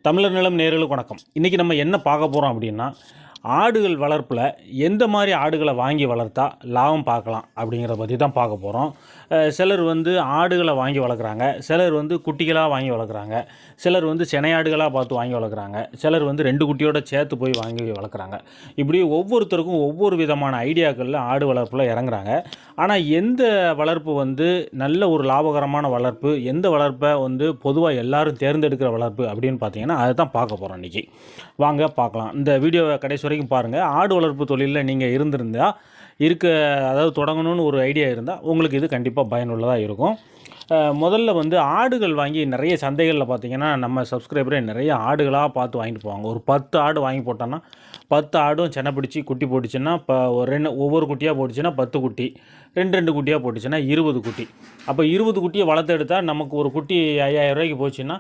தமிழர் நிலம் நேயர்களுக்கு வணக்கம். இன்றைக்கி நம்ம என்ன பார்க்க போகிறோம் அப்படின்னா, ஆடுகள் வளர்ப்பில் எந்த மாதிரி ஆடுகளை வாங்கி வளர்த்தா லாபம் பார்க்கலாம் அப்படிங்கிறத பற்றி தான் பார்க்க போகிறோம். சிலர் ஆடுகளை வாங்கி வளர்க்குறாங்க, சிலர் குட்டிகளாக வாங்கி வளர்க்குறாங்க, சிலர் சினையாடுகளாக பார்த்து வாங்கி வளர்க்குறாங்க, சிலர் 2 குட்டியோட சேர்த்து போய் வாங்கி வளர்க்குறாங்க. இப்படி ஒவ்வொருத்தருக்கும் ஒவ்வொரு விதமான ஐடியாக்களில் ஆடு வளர்ப்பில் இறங்குறாங்க. ஆனால் எந்த வளர்ப்பு நல்ல ஒரு லாபகரமான வளர்ப்பு, எந்த வளர்ப்பை பொதுவாக எல்லாரும் தேர்ந்தெடுக்கிற வளர்ப்பு அப்படின்னு பார்த்தீங்கன்னா அதை தான் பார்க்க போகிறோம் இன்றைக்கி. வாங்க பார்க்கலாம். இந்த வீடியோவை கடைசி வரைக்கும் பாருங்கள். ஆடு வளர்ப்பு தொழிலில் நீங்கள் இருந்திருந்தால் அதாவது தொடங்கணும்னு ஒரு ஐடியா இருந்தால் உங்களுக்கு இது கண்டிப்பாக பயனுள்ளதாக இருக்கும். முதல்ல ஆடுகள் வாங்கி நிறைய சந்தைகளில் பார்த்திங்கன்னா நம்ம சப்ஸ்கிரைபரே நிறைய ஆடுகளாக பார்த்து வாங்கிட்டு போவாங்க. ஒரு 10 ஆடு வாங்கி போட்டோன்னா 10 ஆடும் செனை பிடிச்சி குட்டி போட்டுச்சுன்னா இப்போ ஒவ்வொரு குட்டியாக போட்டுச்சுன்னா 10 குட்டி, 2 குட்டியாக போட்டுச்சுன்னா 20 குட்டி. அப்போ 20 குட்டியை வளர்த்து எடுத்தால் நமக்கு ஒரு குட்டி 5000 ரூபாய்க்கு போச்சுன்னா